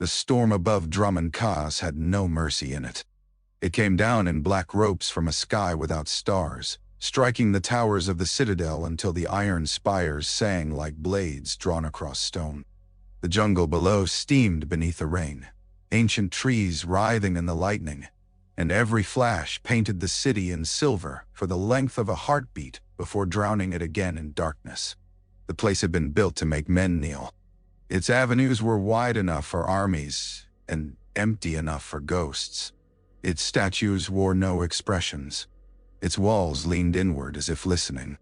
The storm above Drummond Kaas had no mercy in it. It came down in black ropes from a sky without stars, striking the towers of the citadel until the iron spires sang like blades drawn across stone. The jungle below steamed beneath the rain, ancient trees writhing in the lightning, and every flash painted the city in silver for the length of a heartbeat before drowning it again in darkness. The place had been built to make men kneel. Its avenues were wide enough for armies and empty enough for ghosts. Its statues wore no expressions. Its walls leaned inward as if listening.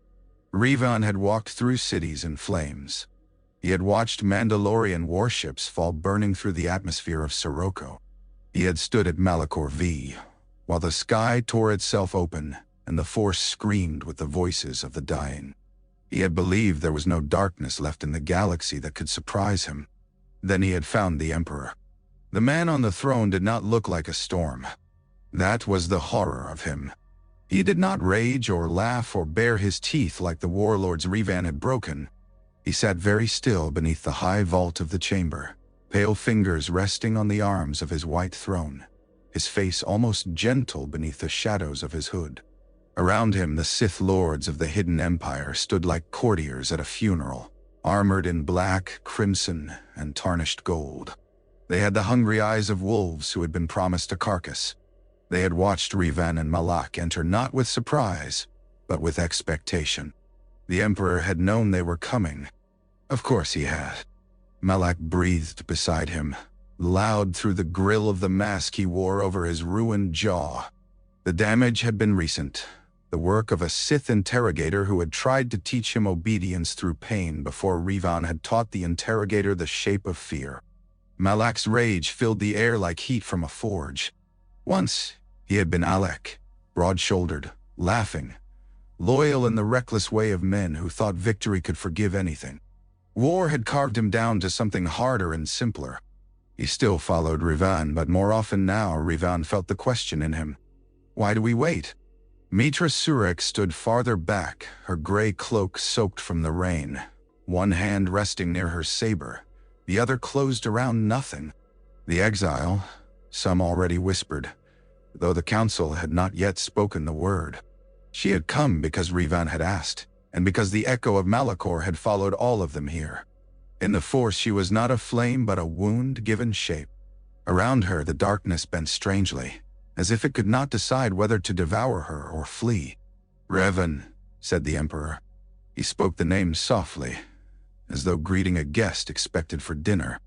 Revan had walked through cities in flames. He had watched Mandalorian warships fall burning through the atmosphere of Sirocco. He had stood at Malachor V, while the sky tore itself open and the Force screamed with the voices of the dying. He had believed there was no darkness left in the galaxy that could surprise him. Then he had found the Emperor. The man on the throne did not look like a storm. That was the horror of him. He did not rage or laugh or bare his teeth like the warlords Revan had broken. He sat very still beneath the high vault of the chamber, pale fingers resting on the arms of his white throne, his face almost gentle beneath the shadows of his hood. Around him, the Sith lords of the Hidden Empire stood like courtiers at a funeral, armored in black, crimson, and tarnished gold. They had the hungry eyes of wolves who had been promised a carcass. They had watched Revan and Malak enter not with surprise, but with expectation. The Emperor had known they were coming. Of course he had. Malak breathed beside him, loud through the grill of the mask he wore over his ruined jaw. The damage had been recent, the work of a Sith interrogator who had tried to teach him obedience through pain before Revan had taught the interrogator the shape of fear. Malak's rage filled the air like heat from a forge. Once, he had been Alec, broad-shouldered, laughing, loyal in the reckless way of men who thought victory could forgive anything. War had carved him down to something harder and simpler. He still followed Revan, but more often now Revan felt the question in him. Why do we wait? Mitra Surek stood farther back, her gray cloak soaked from the rain, one hand resting near her saber, the other closed around nothing. The exile, some already whispered, though the council had not yet spoken the word. She had come because Revan had asked, and because the echo of Malachor had followed all of them here. In the Force she was not a flame but a wound given shape. Around her the darkness bent strangely, as if it could not decide whether to devour her or flee. Revan, said the Emperor. He spoke the name softly, as though greeting a guest expected for dinner.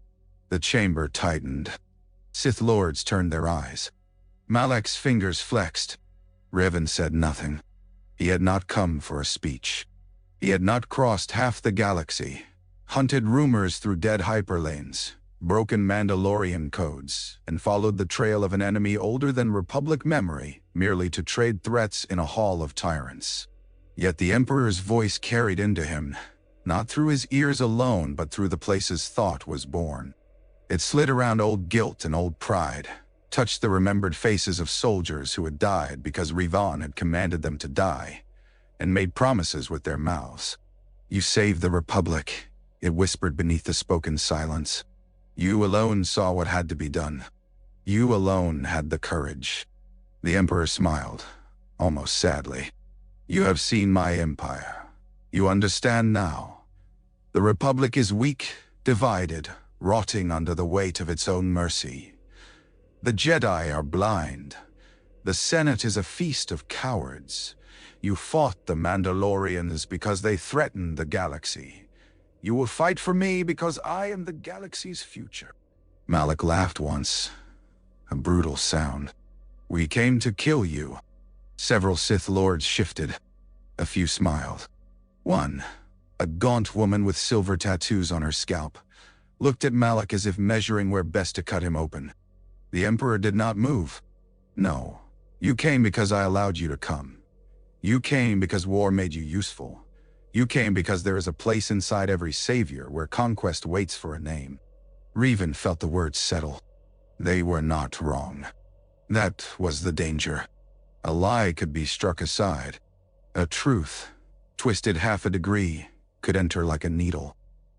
The chamber tightened. Sith lords turned their eyes. Malak's fingers flexed. Revan said nothing. He had not come for a speech. He had not crossed half the galaxy, hunted rumors through dead hyperlanes, broken Mandalorian codes, and followed the trail of an enemy older than Republic memory merely to trade threats in a hall of tyrants. Yet the Emperor's voice carried into him, not through his ears alone but through the places thought was born. It slid around old guilt and old pride, touched the remembered faces of soldiers who had died because Revan had commanded them to die, and made promises with their mouths. You saved the Republic, it whispered beneath the spoken silence. You alone saw what had to be done. You alone had the courage. The Emperor smiled, almost sadly. You have seen my empire. You understand now. The Republic is weak, divided, rotting under the weight of its own mercy. The Jedi are blind. The Senate is a feast of cowards. You fought the Mandalorians because they threatened the galaxy. You will fight for me because I am the galaxy's future. Malak laughed once, a brutal sound. We came to kill you. Several Sith lords shifted. A few smiled. One, a gaunt woman with silver tattoos on her scalp, looked at Malak as if measuring where best to cut him open. The Emperor did not move. No, you came because I allowed you to come. You came because war made you useful. You came because there is a place inside every savior where conquest waits for a name. Revan felt the words settle. They were not wrong. That was the danger. A lie could be struck aside. A truth, twisted half a degree, could enter like a needle.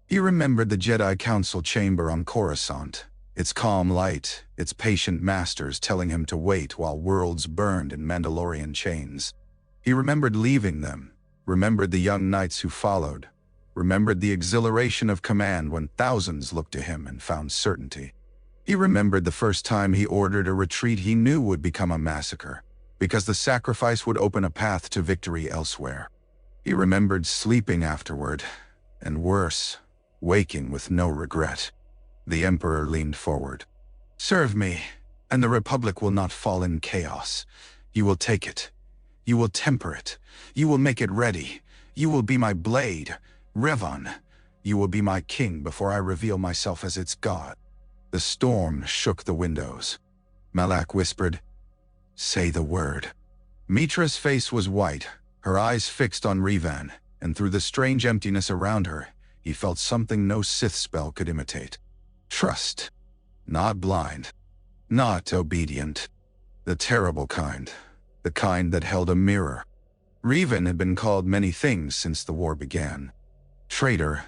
He remembered the Jedi Council chamber on Coruscant, its calm light, its patient masters telling him to wait while worlds burned in Mandalorian chains. He remembered leaving them, remembered the young knights who followed, remembered the exhilaration of command when thousands looked to him and found certainty. He remembered the first time he ordered a retreat he knew would become a massacre, because the sacrifice would open a path to victory elsewhere. He remembered sleeping afterward, and worse, waking with no regret. The Emperor leaned forward. "Serve me, and the Republic will not fall in chaos. You will take it. You will temper it. You will make it ready. You will be my blade, Revan. You will be my king before I reveal myself as its god." The storm shook the windows. Malak whispered, "Say the word." Mitra's face was white, her eyes fixed on Revan, and through the strange emptiness around her, he felt something no Sith spell could imitate. Trust. Not blind. Not obedient. The terrible kind. The kind that held a mirror. Revan had been called many things since the war began. Traitor.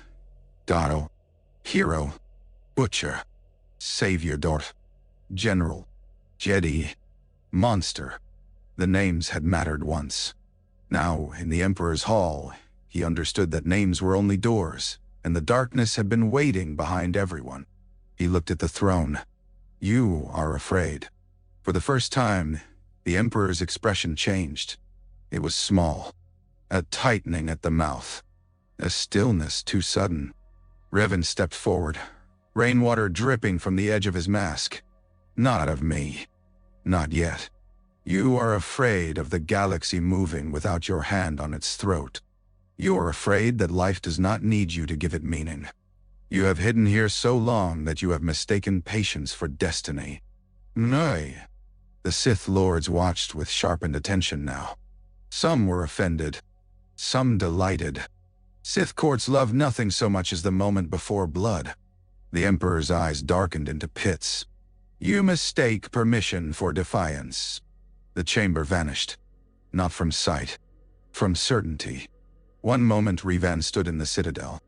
Dotto. Hero. Butcher. Savior Dort. General. Jedi. Monster. The names had mattered once. Now, in the Emperor's hall, he understood that names were only doors, and the darkness had been waiting behind everyone. He looked at the throne. "You are afraid." For the first time, the Emperor's expression changed. It was small, a tightening at the mouth, a stillness too sudden. Revan stepped forward, rainwater dripping from the edge of his mask. "Not of me. Not yet. You are afraid of the galaxy moving without your hand on its throat. You are afraid that life does not need you to give it meaning. You have hidden here so long that you have mistaken patience for destiny." Nay. The Sith lords watched with sharpened attention now. Some were offended. Some delighted. Sith courts love nothing so much as the moment before blood. The Emperor's eyes darkened into pits. "You mistake permission for defiance." The chamber vanished. Not from sight. From certainty. One moment Revan stood in the citadel.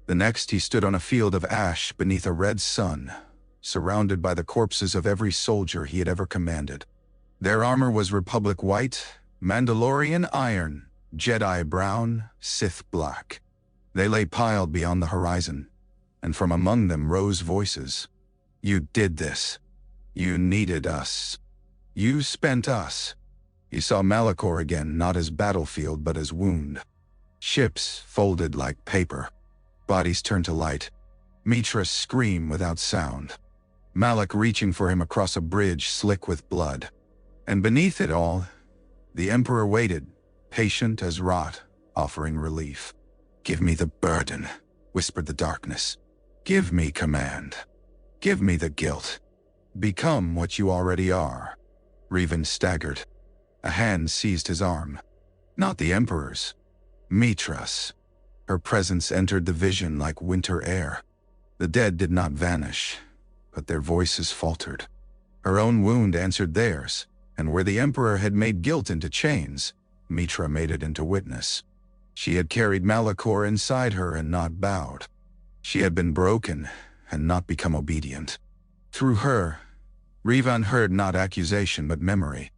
The next he stood on a field of ash beneath a red sun, surrounded by the corpses of every soldier he had ever commanded. Their armor was Republic white, Mandalorian iron, Jedi brown, Sith black. They lay piled beyond the horizon, and from among them rose voices. "You did this. You needed us. You spent us." He saw Malachor again, not as battlefield but as wound. Ships folded like paper. Bodies turned to light. Mitra screamed without sound. Malak reaching for him across a bridge slick with blood. And beneath it all, the Emperor waited, patient as rot, offering relief. "Give me the burden," whispered the darkness. "Give me command. Give me the guilt. Become what you already are." Revan staggered. A hand seized his arm. Not the Emperor's. Mitra's. Her presence entered the vision like winter air. The dead did not vanish, but their voices faltered. Her own wound answered theirs, and where the Emperor had made guilt into chains, Mitra made it into witness. She had carried Malachor inside her and not bowed. She had been broken and not become obedient. Through her, Revan heard not accusation but memory.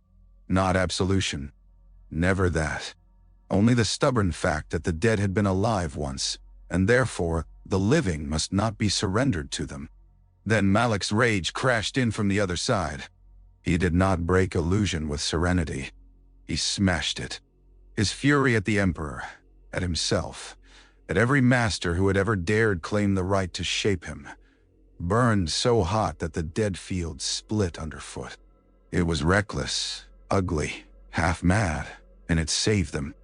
Not absolution. Never that. Only the stubborn fact that the dead had been alive once, and therefore the living must not be surrendered to them. Then Malak's rage crashed in from the other side. He did not break illusion with serenity. He smashed it. His fury at the Emperor, at himself, at every master who had ever dared claim the right to shape him, burned so hot that the dead field split underfoot. It was reckless, ugly, half-mad, and it saved them.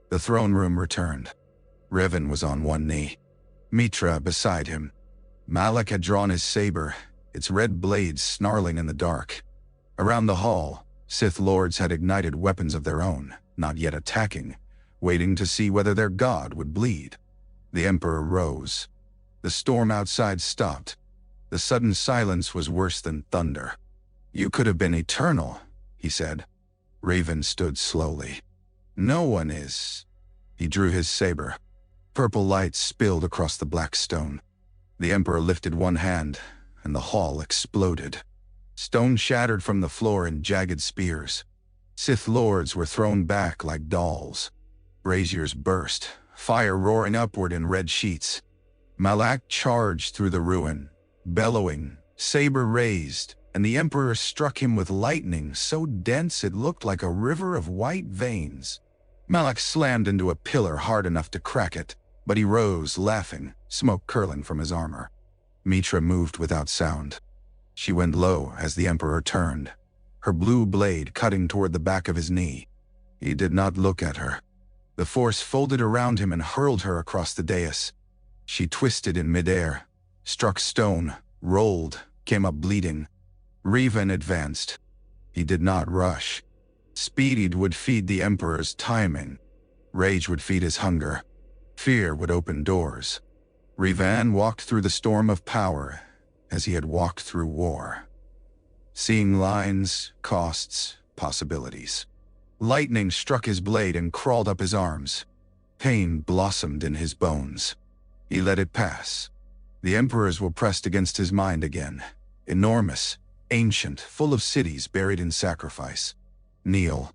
The throne room returned. Revan was on one knee. Mitra beside him. Malak had drawn his saber, its red blades snarling in the dark. Around the hall, Sith lords had ignited weapons of their own, not yet attacking, waiting to see whether their god would bleed. The Emperor rose. The storm outside stopped. The sudden silence was worse than thunder. "You could have been eternal," he said. Revan stood slowly. "No one is." He drew his saber. Purple light spilled across the black stone. The Emperor lifted one hand, and the hall exploded. Stone shattered from the floor in jagged spears. Sith lords were thrown back like dolls. Braziers burst, fire roaring upward in red sheets. Malak charged through the ruin, bellowing, saber raised, and the Emperor struck him with lightning so dense it looked like a river of white veins. Malak slammed into a pillar hard enough to crack it, but he rose, laughing, smoke curling from his armor. Mitra moved without sound. She went low as the Emperor turned, her blue blade cutting toward the back of his knee. He did not look at her. The force folded around him and hurled her across the dais. She twisted in midair, struck stone, rolled, came up bleeding. Revan advanced. He did not rush. Speed would feed the Emperor's timing. Rage would feed his hunger. Fear would open doors. Revan walked through the storm of power as he had walked through war, seeing lines, costs, possibilities. Lightning struck his blade and crawled up his arms. Pain blossomed in his bones. He let it pass. The Emperors were pressed against his mind again, enormous, ancient, full of cities buried in sacrifice. Kneel.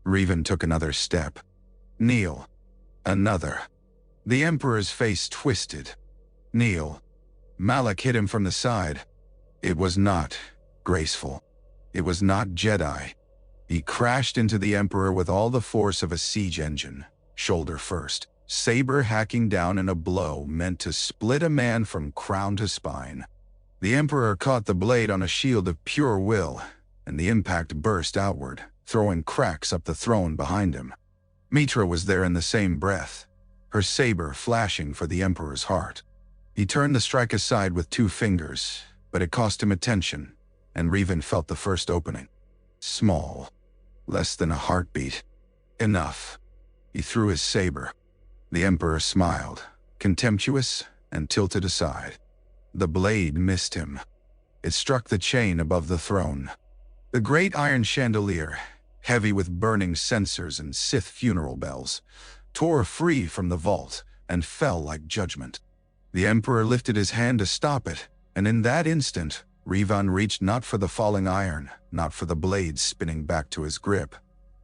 Revan took another step. Kneel. Another. The Emperor's face twisted. Kneel. Malak hit him from the side. It was not graceful. It was not Jedi. He crashed into the Emperor with all the force of a siege engine, shoulder first, saber hacking down in a blow meant to split a man from crown to spine. The Emperor caught the blade on a shield of pure will, and the impact burst outward, throwing cracks up the throne behind him. Mitra was there in the same breath, her saber flashing for the Emperor's heart. He turned the strike aside with 2 fingers, but it cost him attention, and Revan felt the first opening. Small. Less than a heartbeat. Enough. He threw his saber. The Emperor smiled, contemptuous, and tilted aside. The blade missed him. It struck the chain above the throne. The great iron chandelier, heavy with burning censers and Sith funeral bells, tore free from the vault and fell like judgment. The Emperor lifted his hand to stop it, and in that instant, Revan reached not for the falling iron, not for the blade spinning back to his grip,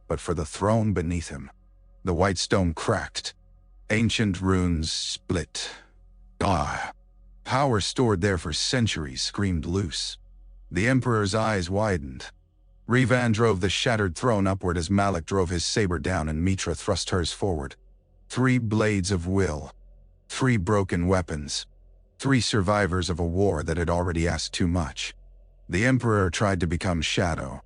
but for the throne beneath him. The white stone cracked. Ancient runes split. Power stored there for centuries screamed loose. The Emperor's eyes widened. Revan drove the shattered throne upward as Malak drove his saber down and Mitra thrust hers forward. 3 blades of will. 3 broken weapons. 3 survivors of a war that had already asked too much. The Emperor tried to become shadow.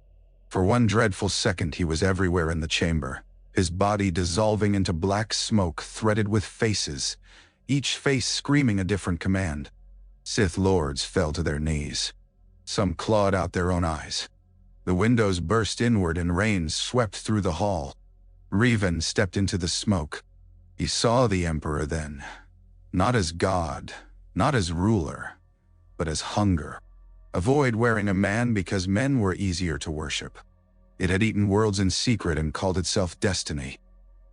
For one dreadful second he was everywhere in the chamber, his body dissolving into black smoke threaded with faces, each face screaming a different command. Sith lords fell to their knees. Some clawed out their own eyes. The windows burst inward and rain swept through the hall. Revan stepped into the smoke. He saw the Emperor then, not as God, not as ruler, but as hunger. A void wearing a man because men were easier to worship. It had eaten worlds in secret and called itself destiny.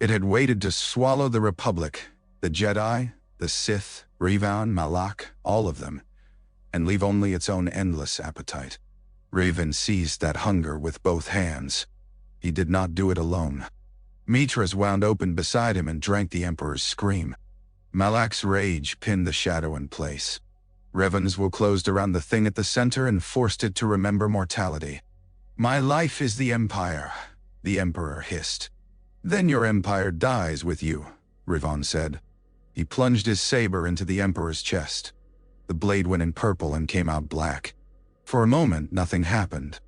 It had waited to swallow the Republic, the Jedi, the Sith, Revan, Malak, all of them, and leave only its own endless appetite. Revan seized that hunger with both hands. He did not do it alone. Mitra's wound open beside him and drank the Emperor's scream. Malak's rage pinned the shadow in place. Revan's will closed around the thing at the center and forced it to remember mortality. "My life is the Empire," the Emperor hissed. "Then your Empire dies with you," Revan said. He plunged his saber into the Emperor's chest. The blade went in purple and came out black. For a moment, nothing happened.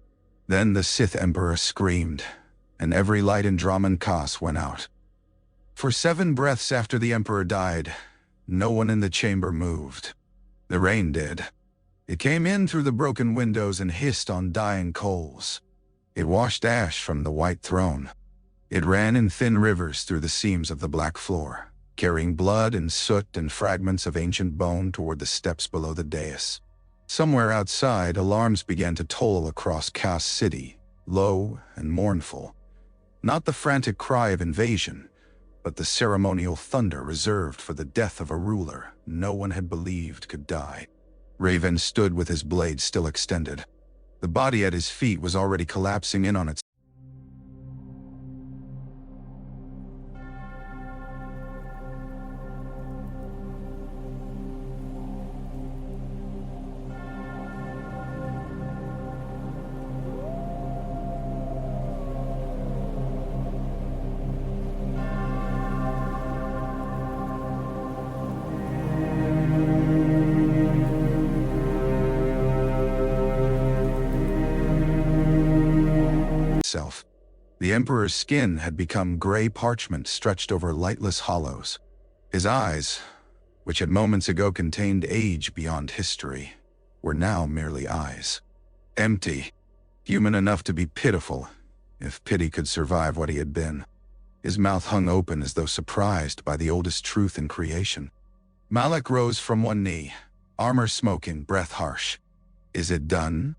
Then the Sith Emperor screamed, and every light in Draman Khas went out. For 7 breaths after the Emperor died, no one in the chamber moved. The rain did. It came in through the broken windows and hissed on dying coals. It washed ash from the white throne. It ran in thin rivers through the seams of the black floor, carrying blood and soot and fragments of ancient bone toward the steps below the dais. Somewhere outside, alarms began to toll across Khas City, low and mournful. Not the frantic cry of invasion, but the ceremonial thunder reserved for the death of a ruler no one had believed could die. Revan stood with his blade still extended. The body at his feet was already collapsing in on itself. The Emperor's skin had become gray parchment stretched over lightless hollows. His eyes, which had moments ago contained age beyond history, were now merely eyes. Empty, human enough to be pitiful, if pity could survive what he had been. His mouth hung open as though surprised by the oldest truth in creation. Malak rose from one knee, armor smoking, breath harsh. "Is it done?"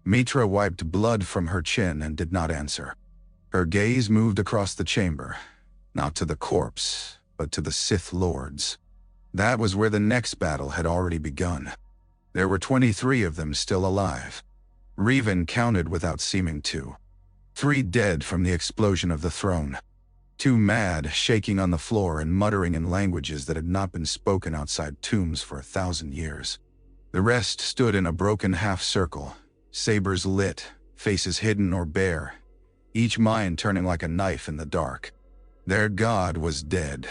Mitra wiped blood from her chin and did not answer. Her gaze moved across the chamber, not to the corpse, but to the Sith Lords. That was where the next battle had already begun. There were 23 of them still alive. Revan counted without seeming to. 3 dead from the explosion of the throne. 2 mad, shaking on the floor and muttering in languages that had not been spoken outside tombs for 1,000 years. The rest stood in a broken half-circle, sabers lit, faces hidden or bare, each mind turning like a knife in the dark. Their god was dead.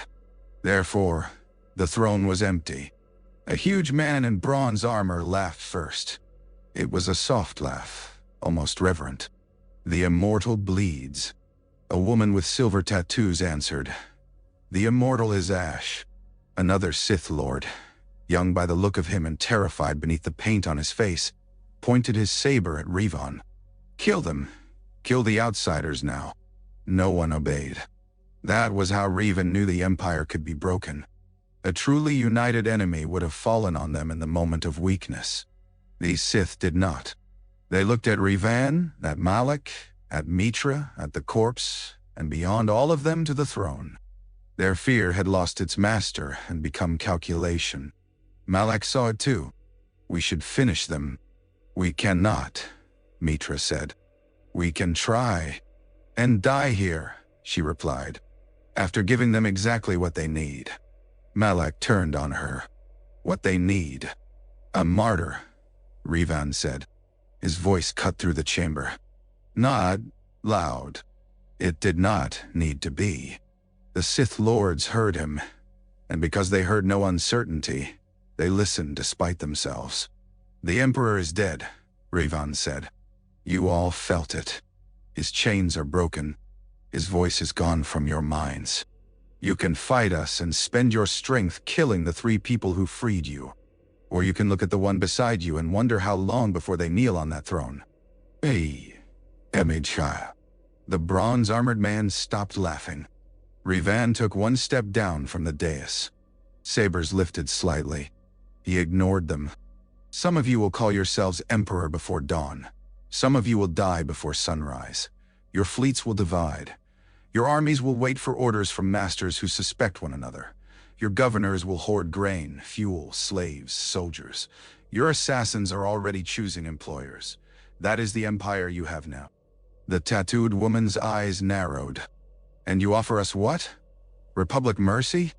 Therefore, the throne was empty. A huge man in bronze armor laughed first. It was a soft laugh, almost reverent. "The immortal bleeds." A woman with silver tattoos answered. "The immortal is Ash." Another Sith Lord, young by the look of him and terrified beneath the paint on his face, pointed his saber at Revan. "Kill them. Kill the outsiders now." No one obeyed. That was how Revan knew the Empire could be broken. A truly united enemy would have fallen on them in the moment of weakness. These Sith did not. They looked at Revan, at Malak, at Mitra, at the corpse, and beyond all of them to the throne. Their fear had lost its master and become calculation. Malak saw it too. "We should finish them." "We cannot," Mitra said. "We can try and die here," she replied, after giving them exactly what they need. Malak turned on her. "What they need?" "A martyr," Revan said. His voice cut through the chamber. Not loud. It did not need to be. The Sith Lords heard him, and because they heard no uncertainty, they listened despite themselves. "The Emperor is dead," Revan said. "You all felt it. His chains are broken. His voice is gone from your minds. You can fight us and spend your strength killing the 3 people who freed you. Or you can look at the one beside you and wonder how long before they kneel on that throne." "Hey, Emidshire." The bronze-armored man stopped laughing. Revan took one step down from the dais. Sabers lifted slightly. He ignored them. "Some of you will call yourselves Emperor before dawn. Some of you will die before sunrise. Your fleets will divide. Your armies will wait for orders from masters who suspect one another. Your governors will hoard grain, fuel, slaves, soldiers. Your assassins are already choosing employers. That is the empire you have now." The tattooed woman's eyes narrowed. "And you offer us what? Republic mercy?"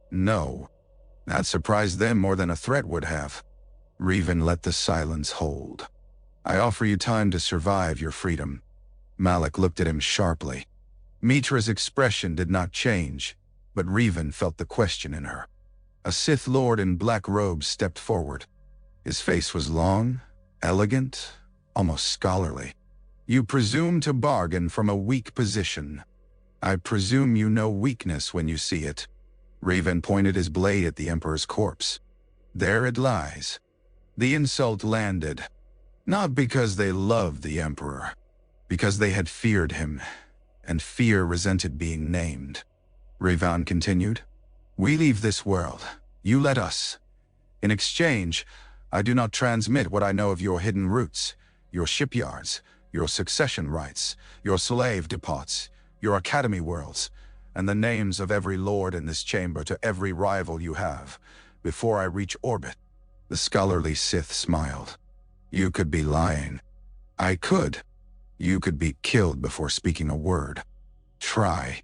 "No." That surprised them more than a threat would have. Revan let the silence hold. "I offer you time to survive your freedom." Malak looked at him sharply. Mitra's expression did not change, but Revan felt the question in her. A Sith Lord in black robes stepped forward. His face was long, elegant, almost scholarly. "You presume to bargain from a weak position. I presume you know weakness when you see it." Revan pointed his blade at the Emperor's corpse. "There it lies." The insult landed. Not because they loved the Emperor, because they had feared him, and fear resented being named. Revan continued, "We leave this world. You let us. In exchange, I do not transmit what I know of your hidden roots, your shipyards, your succession rights, your slave depots, your academy worlds, and the names of every lord in this chamber to every rival you have, before I reach orbit. The scholarly Sith smiled. You could be lying. I could. You could be killed before speaking a word. Try.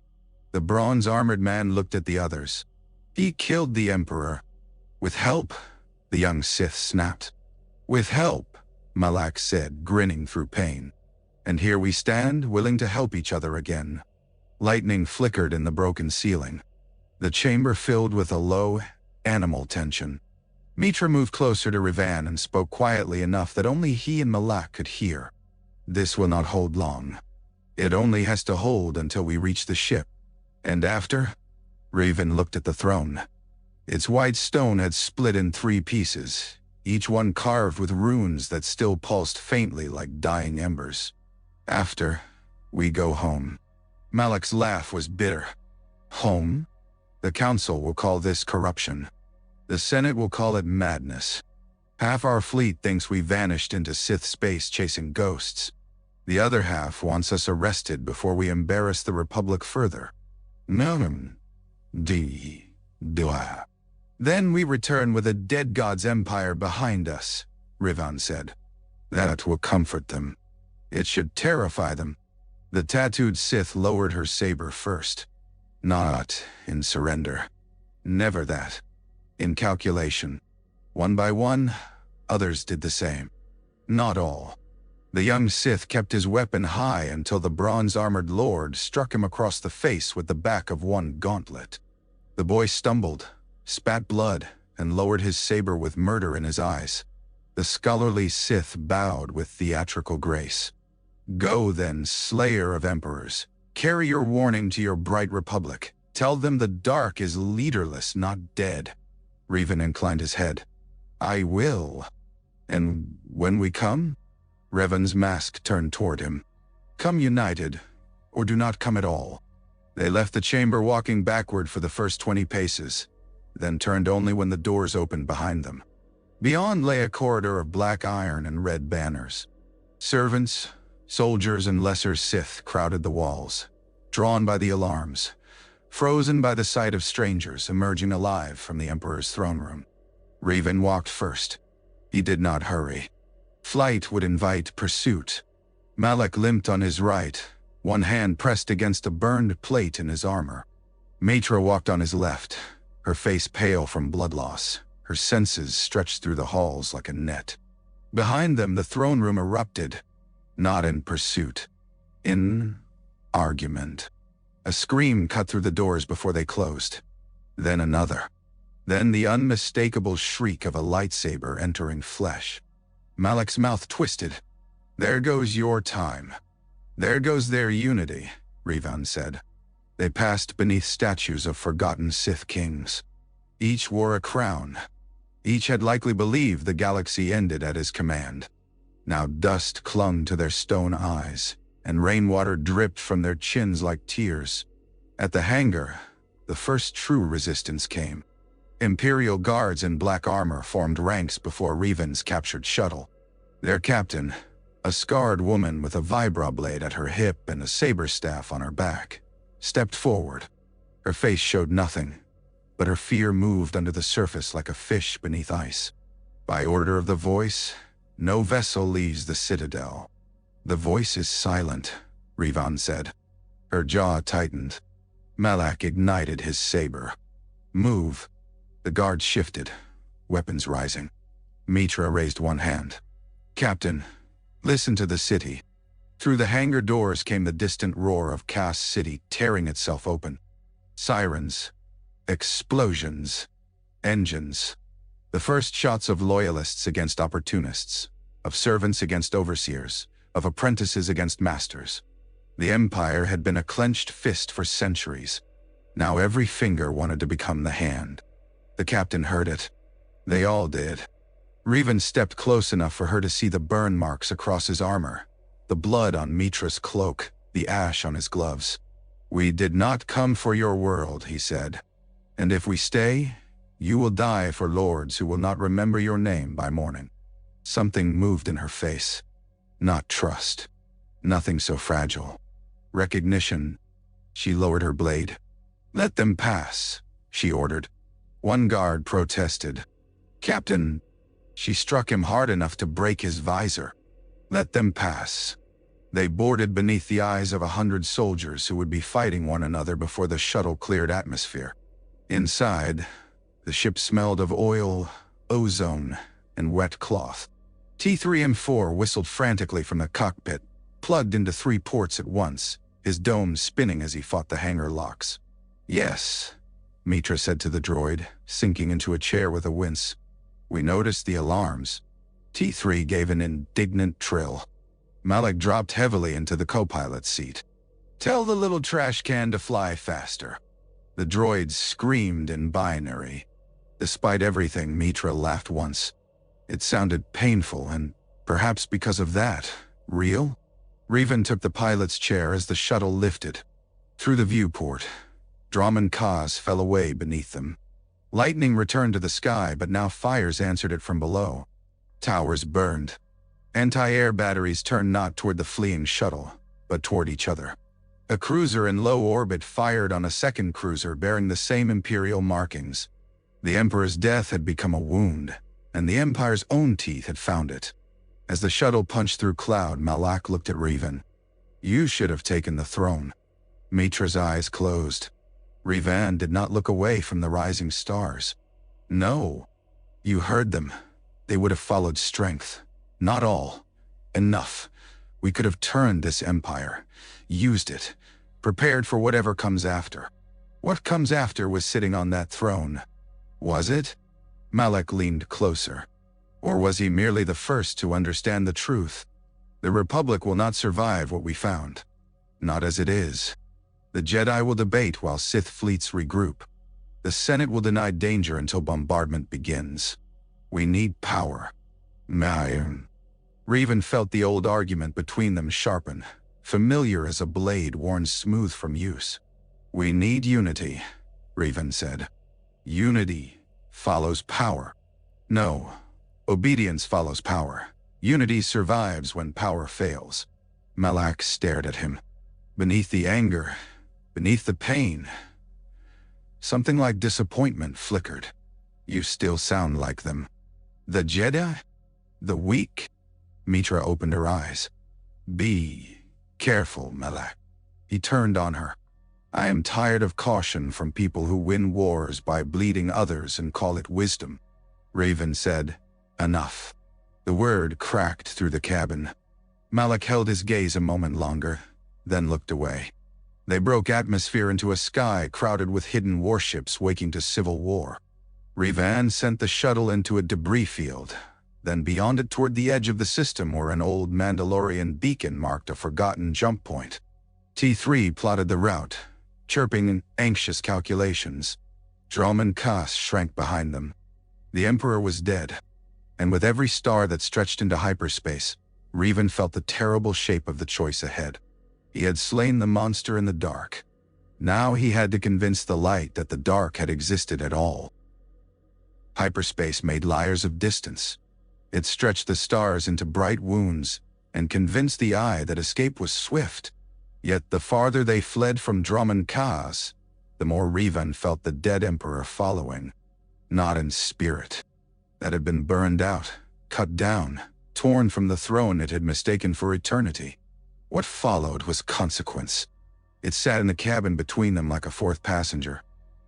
The bronze-armored man looked at the others. He killed the Emperor. With help, the young Sith snapped. With help, Malak said, grinning through pain. And here we stand, willing to help each other again. Lightning flickered in the broken ceiling. The chamber filled with a low, animal tension. Mitra moved closer to Revan and spoke quietly enough that only he and Malak could hear. This will not hold long. It only has to hold until we reach the ship. And after? Revan looked at the throne. Its white stone had split in 3 pieces, each one carved with runes that still pulsed faintly like dying embers. After, we go home. Malak's laugh was bitter. Home? The Council will call this corruption. The Senate will call it madness. Half our fleet thinks we vanished into Sith space chasing ghosts. The other half wants us arrested before we embarrass the Republic further. Then we return with a dead god's empire behind us, Revan said. That will comfort them. It should terrify them. The tattooed Sith lowered her saber first. Not in surrender. Never that. In calculation. One by one, others did the same. Not all. The young Sith kept his weapon high until the bronze-armored lord struck him across the face with the back of one gauntlet. The boy stumbled, spat blood, and lowered his saber with murder in his eyes. The scholarly Sith bowed with theatrical grace. Go then, slayer of emperors. Carry your warning to your bright republic. Tell them the dark is leaderless, not dead. Revan inclined his head. I will. And when we come? Revan's mask turned toward him. Come united, or do not come at all. They left the chamber walking backward for the first 20 paces, then turned only when the doors opened behind them. Beyond lay a corridor of black iron and red banners. Servants, soldiers, and lesser Sith crowded the walls, drawn by the alarms, frozen by the sight of strangers emerging alive from the Emperor's throne room. Revan walked first. He did not hurry. Flight would invite pursuit. Malak limped on his right, one hand pressed against a burned plate in his armor. Mitra walked on his left, her face pale from blood loss, her senses stretched through the halls like a net. Behind them, the throne room erupted, not in pursuit, in argument. A scream cut through the doors before they closed. Then another. Then the unmistakable shriek of a lightsaber entering flesh. Malak's mouth twisted. There goes your time. There goes their unity, Revan said. They passed beneath statues of forgotten Sith kings. Each wore a crown. Each had likely believed the galaxy ended at his command. Now dust clung to their stone eyes, and rainwater dripped from their chins like tears. At the hangar, the first true resistance came. Imperial guards in black armor formed ranks before Revan's captured shuttle. Their captain, a scarred woman with a vibra-blade at her hip and a saber staff on her back, stepped forward. Her face showed nothing, but her fear moved under the surface like a fish beneath ice. By order of the voice, no vessel leaves the citadel. The voice is silent, Revan said. Her jaw tightened. Malak ignited his saber. Move. The guard shifted, weapons rising. Mitra raised one hand. Captain, listen to the city. Through the hangar doors came the distant roar of Cass City tearing itself open. Sirens, explosions, engines. The first shots of loyalists against opportunists, of servants against overseers, of apprentices against masters. The Empire had been a clenched fist for centuries. Now every finger wanted to become the hand. The captain heard it. They all did. Revan stepped close enough for her to see the burn marks across his armor, the blood on Mitra's cloak, the ash on his gloves. We did not come for your world, he said. And if we stay, you will die for lords who will not remember your name by morning. Something moved in her face. Not trust. Nothing so fragile. Recognition. She lowered her blade. Let them pass, she ordered. One guard protested. Captain, She struck him hard enough to break his visor. Let them pass. They boarded beneath the eyes of 100 soldiers who would be fighting one another before the shuttle cleared atmosphere. Inside, the ship smelled of oil, ozone, and wet cloth. T3M4 whistled frantically from the cockpit, plugged into 3 ports at once, his dome spinning as he fought the hangar locks. Yes, Mitra said to the droid, sinking into a chair with a wince. We noticed the alarms. T3 gave an indignant trill. Malak dropped heavily into the co-pilot's seat. Tell the little trash can to fly faster. The droids screamed in binary. Despite everything, Mitra laughed once. It sounded painful and, perhaps because of that, real? Revan took the pilot's chair as the shuttle lifted. Through the viewport, Drahman Kaz fell away beneath them. Lightning returned to the sky, but now fires answered it from below. Towers burned. Anti-air batteries turned not toward the fleeing shuttle, but toward each other. A cruiser in low orbit fired on a second cruiser bearing the same Imperial markings. The Emperor's death had become a wound, and the Empire's own teeth had found it. As the shuttle punched through cloud, Malak looked at Revan. You should have taken the throne. Mitra's eyes closed. Revan did not look away from the rising stars. No. You heard them. They would have followed strength. Not all. Enough. We could have turned this empire, used it, prepared for whatever comes after. What comes after was sitting on that throne. Was it? Malak leaned closer. Or was he merely the first to understand the truth? The Republic will not survive what we found. Not as it is. The Jedi will debate while Sith fleets regroup. The Senate will deny danger until bombardment begins. We need power. Revan felt the old argument between them sharpen, familiar as a blade worn smooth from use. We need unity, Revan said. Unity follows power. No. Obedience follows power. Unity survives when power fails. Malak stared at him. Beneath the anger, beneath the pain, something like disappointment flickered. You still sound like them. The Jedi? The weak? Mitra opened her eyes. Be careful, Malak. He turned on her. I am tired of caution from people who win wars by bleeding others and call it wisdom. Revan said, Enough. The word cracked through the cabin. Malak held his gaze a moment longer, then looked away. They broke atmosphere into a sky crowded with hidden warships waking to civil war. Revan sent the shuttle into a debris field, then beyond it toward the edge of the system where an old Mandalorian beacon marked a forgotten jump point. T3 plotted the route, chirping in anxious calculations. Drahman Kaz shrank behind them. The Emperor was dead, and with every star that stretched into hyperspace, Revan felt the terrible shape of the choice ahead. He had slain the monster in the dark. Now he had to convince the light that the dark had existed at all. Hyperspace made liars of distance. It stretched the stars into bright wounds and convinced the eye that escape was swift. Yet the farther they fled from Drahman Kaz, the more Revan felt the dead Emperor following. Not in spirit. That had been burned out, cut down, torn from the throne it had mistaken for eternity. What followed was consequence. It sat in the cabin between them like a fourth passenger.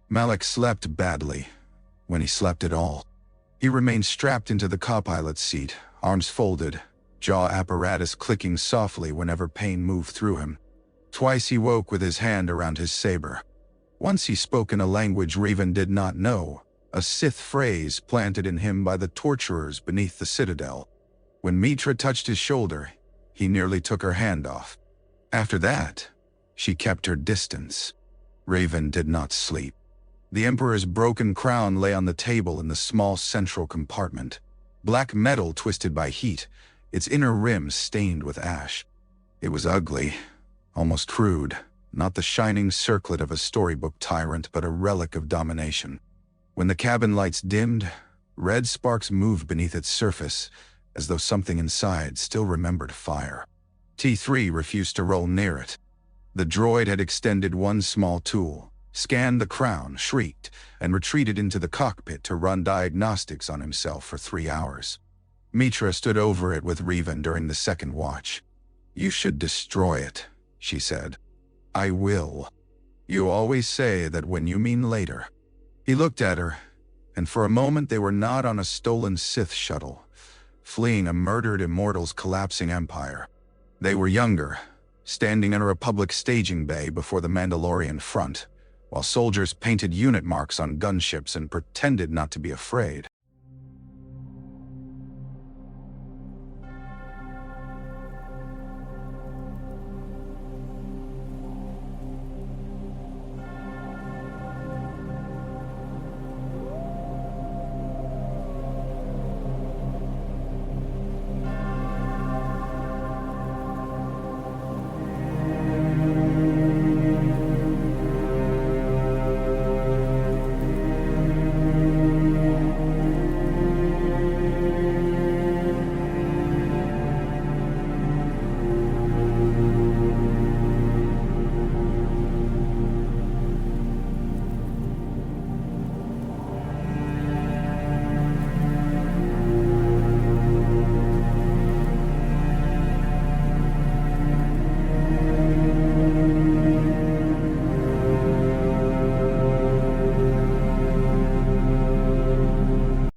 Malak slept badly, when he slept at all. He remained strapped into the co-pilot's seat, arms folded, jaw apparatus clicking softly whenever pain moved through him. Twice he woke with his hand around his saber. Once he spoke in a language Revan did not know, a Sith phrase planted in him by the torturers beneath the citadel. When Mitra touched his shoulder, he nearly took her hand off. After that, she kept her distance. Revan did not sleep. The Emperor's broken crown lay on the table in the small central compartment. Black metal twisted by heat, its inner rim stained with ash. It was ugly, almost crude, not the shining circlet of a storybook tyrant but a relic of domination. When the cabin lights dimmed, red sparks moved beneath its surface, as though something inside still remembered fire. T3 refused to roll near it. The droid had extended one small tool, scanned the crown, shrieked, and retreated into the cockpit to run diagnostics on himself for 3 hours. Mitra stood over it with Revan during the second watch. "You should destroy it," she said. "I will. You always say that when you mean later." He looked at her, and for a moment they were not on a stolen Sith shuttle, fleeing a murdered Immortal's collapsing empire. They were younger, standing in a Republic staging bay before the Mandalorian front, while soldiers painted unit marks on gunships and pretended not to be afraid.